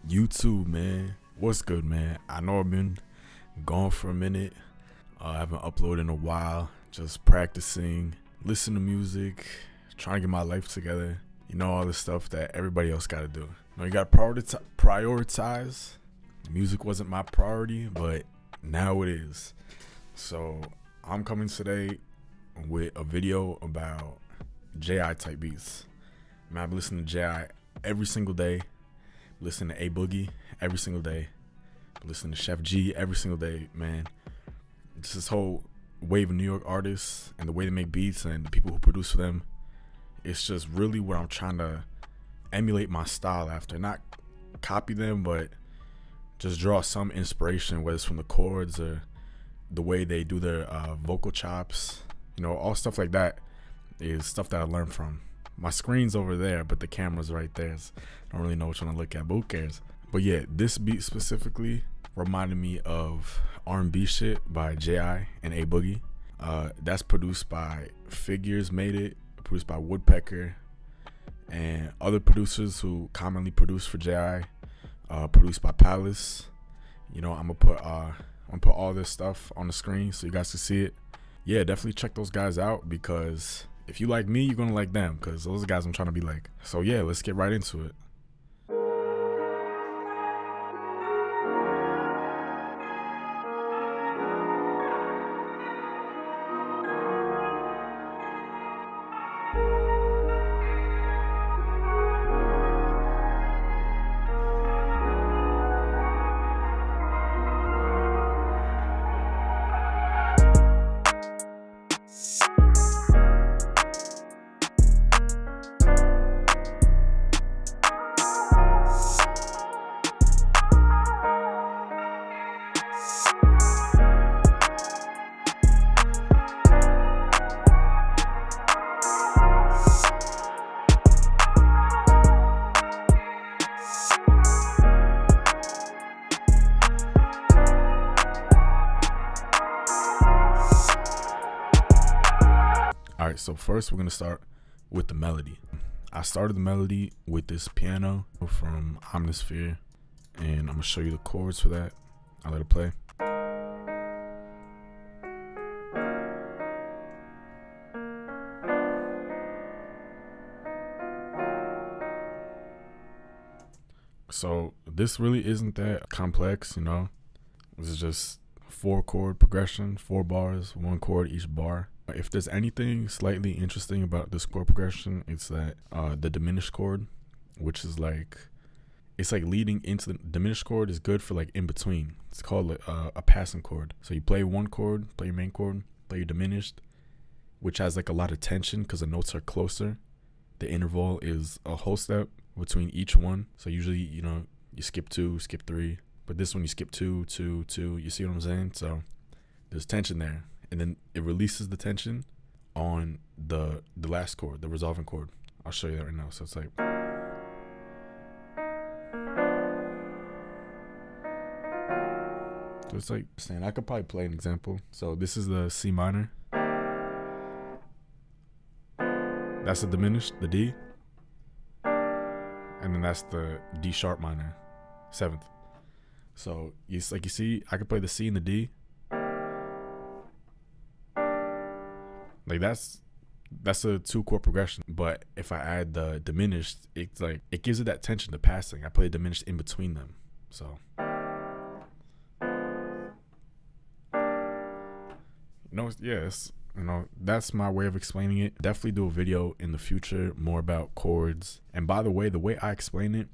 YouTube, man. What's good, man? I know I've been gone for a minute. I haven't uploaded in a while. Just practicing, listening to music, trying to get my life together. You know, all the stuff that everybody else got to do. You know, you got to prioritize. Music wasn't my priority, but now it is. So I'm coming today with a video about J.I. type beats. Man, I've listened to J.I. every single day. Listen to Boogie every single day. Listen to Chef G every single day, man. Just this whole wave of New York artists and the way they make beats and the people who produce for them. It's just really what I'm trying to emulate my style after. Not copy them, but just draw some inspiration, whether it's from the chords or the way they do their vocal chops. You know, all stuff like that is stuff that I learned from. My screen's over there, but the camera's right there. So I don't really know which one to look at, but who cares? But yeah, this beat specifically reminded me of R&B shit by J.I. and Boogie. That's produced by Figures Made It, produced by Woodpecker, and other producers who commonly produce for J.I. Produced by Palace. You know, I'm gonna put all this stuff on the screen so you guys can see it. Yeah, definitely check those guys out, because if you like me, you're gonna like them, because those are guys I'm trying to be like. So yeah, let's get right into it. Alright, so first we're going to start with the melody. I started the melody with this piano from Omnisphere, and I'm going to show you the chords for that. I'll let it play. So this really isn't that complex, you know. This is just 4-chord progression, 4 bars, 1 chord each bar. If there's anything slightly interesting about this chord progression, it's that the diminished chord, which is like, it's like leading into the diminished chord, is good for like in between. It's called a passing chord. So you play 1 chord, play your main chord, play your diminished, which has like a lot of tension because the notes are closer. The interval is a whole step between each one. So usually, you know, you skip 2, skip 3, but this one you skip 2, 2, 2. You see what I'm saying? So there's tension there. And then it releases the tension on the last chord, the resolving chord. I'll show you that right now. So it's like, so it's like saying, I could probably play an example. So this is the C minor. That's the diminished, the D. And then that's the D sharp minor, 7th. So you see, I could play the C and the D. Like that's a 2-chord progression. But if I add the diminished, it's like, it gives it that tension to passing. I play diminished in between them. So yes, you know, that's my way of explaining it. Definitely do a video in the future more about chords. And by the way I explain it,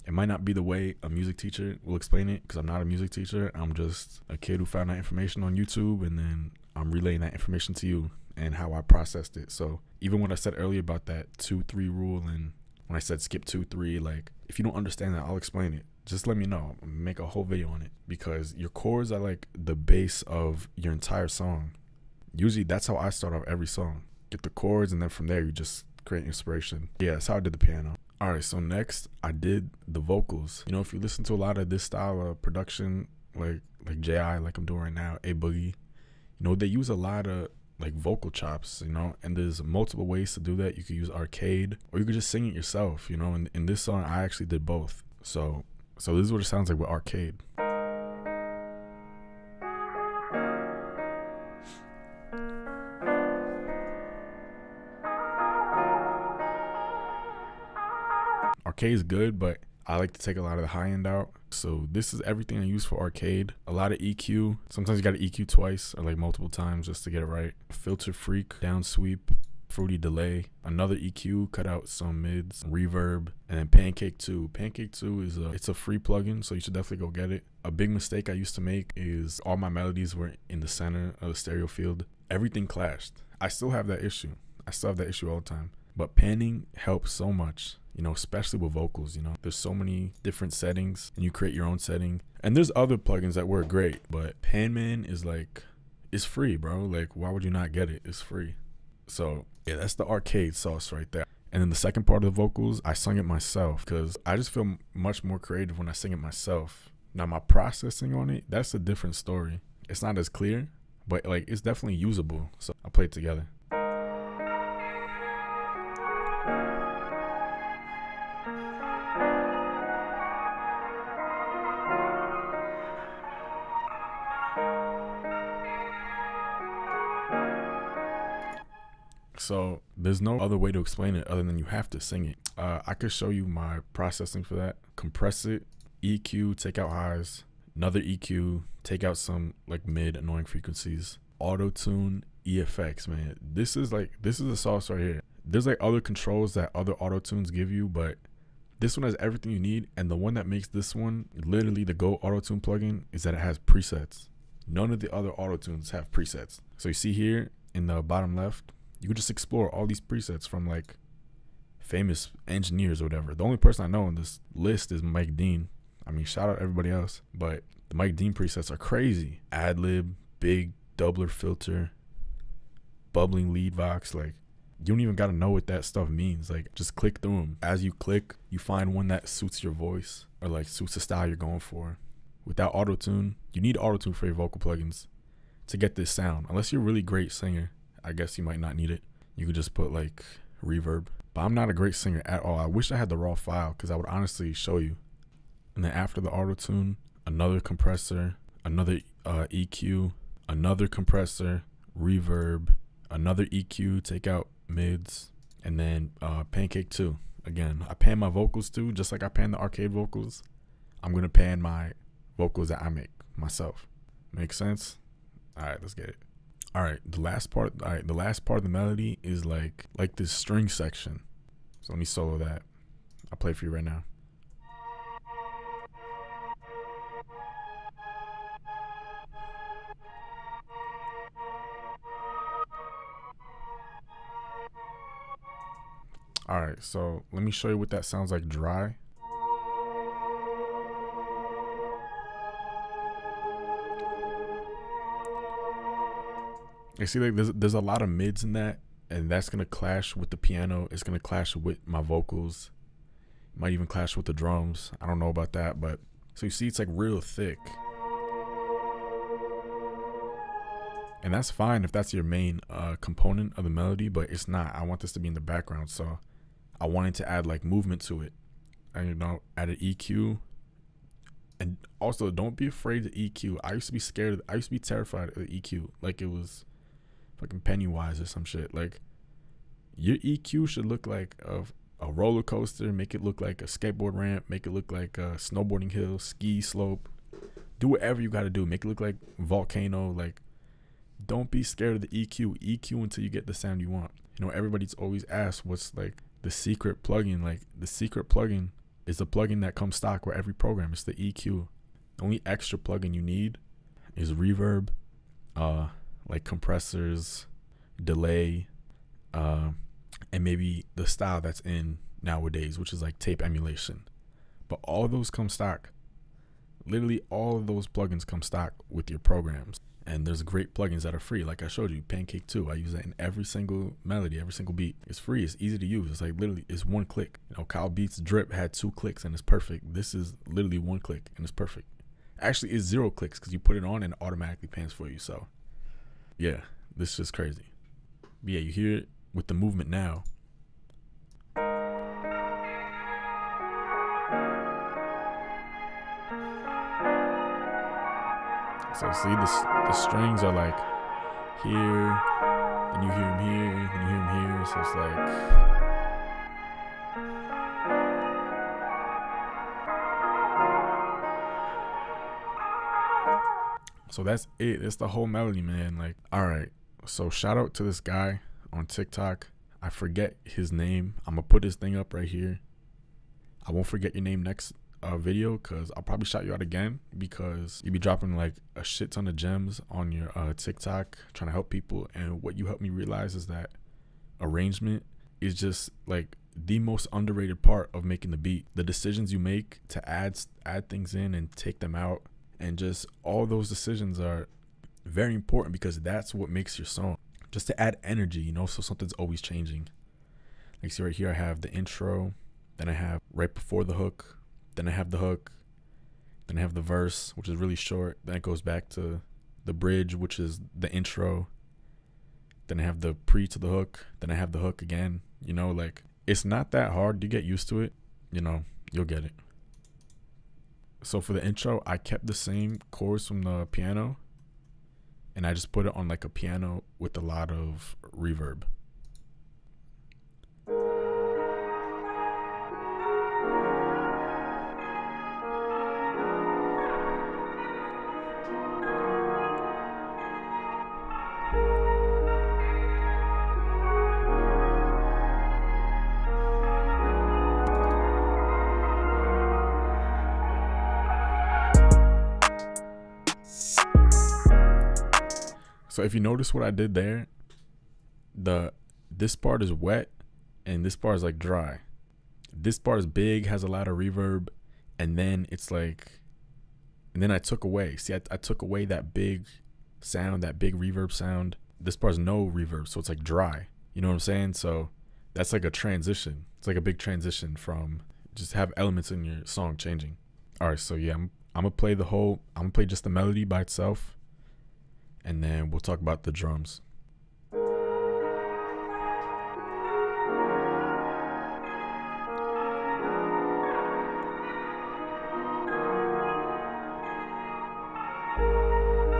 it might not be the way a music teacher will explain it, because I'm not a music teacher. I'm just a kid who found that information on YouTube, and then I'm relaying that information to you and how I processed it. So even what I said earlier about that 2-3 rule, and when I said skip 2-3, like, if you don't understand that, I'll explain it. Just let me know. I'll make a whole video on it, because your chords are like the base of your entire song. Usually that's how I start off every song. Get the chords, and then from there you just create inspiration. Yeah, that's how I did the piano. All right, so next I did the vocals. You know, if you listen to a lot of this style of production, like J.I., like I'm doing right now, Boogie, you know, they use a lot of like vocal chops, you know, and there's multiple ways to do that. You could use arcade, or you could just sing it yourself, you know. And in this song I actually did both. So So this is what it sounds like with arcade. Arcade is good, but I like to take a lot of the high end out. So this is everything I use for arcade. A lot of EQ. Sometimes you got to EQ twice or like multiple times just to get it right. Filter freak, down sweep, fruity delay, another EQ, cut out some mids, reverb, and then Pancake 2. Pancake 2 is it's a free plugin, so you should definitely go get it. A big mistake I used to make is all my melodies were in the center of the stereo field. Everything clashed. I still have that issue. I still have that issue all the time. But panning helps so much, you know, especially with vocals. You know, there's so many different settings and you create your own setting. And there's other plugins that work great, but Panman is like, it's free, bro. Like, why would you not get it? It's free. So yeah, that's the arcade sauce right there. And then the second part of the vocals, I sung it myself because I just feel much more creative when I sing it myself. Now my processing on it, that's a different story. It's not as clear, but like it's definitely usable. So I'll play it together. So there's no other way to explain it other than you have to sing it. I could show you my processing for that. Compress it, EQ, take out highs, another EQ, take out some like mid annoying frequencies, auto tune, EFX, man. This is the sauce right here. There's like other controls that other auto tunes give you, but this one has everything you need. And the one that makes this one literally the GO auto tune plugin is that it has presets. None of the other auto tunes have presets. So you see here in the bottom left, you can just explore all these presets from like famous engineers or whatever. The only person I know on this list is Mike Dean. I mean, shout out everybody else, but the Mike Dean presets are crazy. Ad-lib, big doubler filter, bubbling lead vox. Like, you don't even got to know what that stuff means. Like, just click through them. As you click, you find one that suits your voice or like suits the style you're going for. Without auto-tune, you need auto-tune for your vocal plugins to get this sound. Unless you're a really great singer, I guess you might not need it. You could just put like reverb. But I'm not a great singer at all. I wish I had the raw file because I would honestly show you. And then after the auto tune, another compressor, another EQ, another compressor, reverb, another EQ, take out mids, and then Pancake 2. Again, I pan my vocals too, just like I pan the arcade vocals. I'm gonna pan my vocals that I make myself. Make sense? All right, let's get it. All right, the last part of the melody is like this string section. So let me solo that. I'll play for you right now. All right, so let me show you what that sounds like dry. You see, like there's a lot of mids in that, and that's gonna clash with the piano. It's gonna clash with my vocals. It might even clash with the drums. I don't know about that, but so you see, it's like real thick, and that's fine if that's your main component of the melody. But it's not. I want this to be in the background, so I wanted to add like movement to it, and you know, add an EQ. And also, don't be afraid to EQ. I used to be scared. I used to be terrified of the EQ, like it was fucking Pennywise or some shit. Like, your EQ should look like a roller coaster. Make it look like a skateboard ramp. Make it look like a snowboarding hill, ski slope. Do whatever you got to do. Make it look like volcano. Like, don't be scared of the EQ. EQ until you get the sound you want. You know, everybody's always asked what's like the secret plugin. Like, the secret plugin is the plugin that comes stock with every program. It's the EQ. The only extra plugin you need is reverb, like compressors, delay, and maybe the style that's in nowadays, which is like tape emulation. But all of those come stock. Literally all of those plugins come stock with your programs. And there's great plugins that are free. Like I showed you, Pancake 2. I use that in every single melody, every single beat. It's free. It's easy to use. It's like literally, it's one click. You know, Kyle Beats Drip had 2 clicks and it's perfect. This is literally 1 click and it's perfect. Actually, it's 0 clicks because you put it on and it automatically pans for you. So yeah, this is just crazy. But yeah, you hear it with the movement now. So see, the strings are like here, then you hear them here, then you hear them here. So it's like, so that's it. It's the whole melody, man. Like, all right. So shout out to this guy on TikTok. I forget his name. I'm gonna put his thing up right here. I won't forget your name next video, because I'll probably shout you out again, because you be dropping like a shit ton of gems on your TikTok trying to help people. And what you helped me realize is that arrangement is just like the most underrated part of making the beat. The decisions you make to add things in and take them out, and just all those decisions are very important, because that's what makes your song. Just to add energy, you know, so something's always changing. Like, see right here, I have the intro, then I have right before the hook, then I have the hook, then I have the verse, which is really short, then it goes back to the bridge, which is the intro, then I have the pre to the hook, then I have the hook again. You know, like, it's not that hard. You get used to it, you know, you'll get it. So for the intro, I kept the same chords from the piano, and I just put it on like a piano with a lot of reverb. So if you notice what I did there, this part is wet and this part is like dry. This part is big, has a lot of reverb, and then it's like, and then I took away. See, I took away that big sound, that big reverb sound. This part is no reverb, so it's like dry. You know what I'm saying? So that's like a transition. It's like a big transition from just have elements in your song changing. All right, so yeah, I'm gonna play just the melody by itself, and then we'll talk about the drums.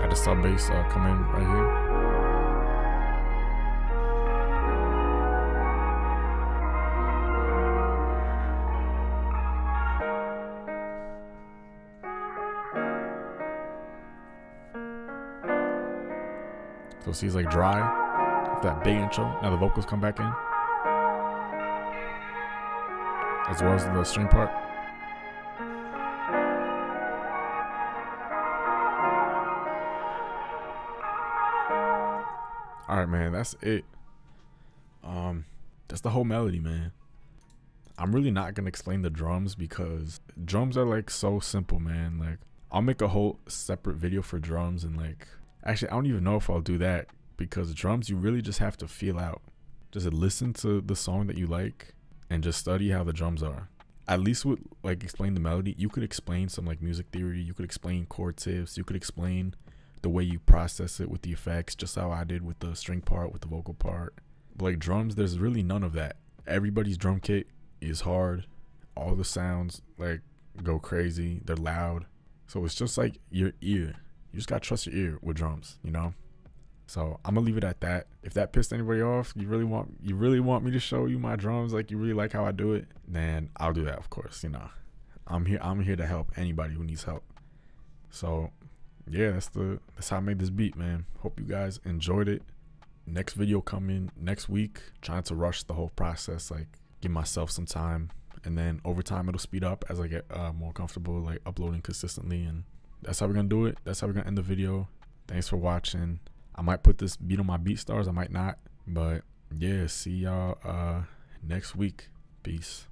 Got the sub bass come in right here. So see, it's like dry with that big intro. Now the vocals come back in, as well as the string part. All right, man, that's it. That's the whole melody, man. I'm really not gonna explain the drums, because drums are like so simple, man. Like, I'll make a whole separate video for drums, and like, actually, I don't even know if I'll do that, because drums, you really just have to feel out. Just listen to the song that you like and just study how the drums are. At least with like explain the melody, you could explain some like music theory, you could explain chord tips, you could explain the way you process it with the effects, just how I did with the string part, with the vocal part. But like drums, there's really none of that. Everybody's drum kit is hard. All the sounds like go crazy, they're loud. So it's just like your ear. You just gotta trust your ear with drums, you know? So I'm gonna leave it at that. If that pissed anybody off, you really want me to show you my drums, like you really like how I do it, then I'll do that, of course. You know, I'm here to help anybody who needs help. So yeah, that's how I made this beat, man. Hope you guys enjoyed it. Next video coming next week. Trying to rush the whole process, like give myself some time, and then over time it'll speed up as I get more comfortable like uploading consistently. And that's how we're gonna do it. That's how we're gonna end the video. Thanks for watching. I might put this beat on my BeatStars, I might not, but yeah, see y'all next week. Peace.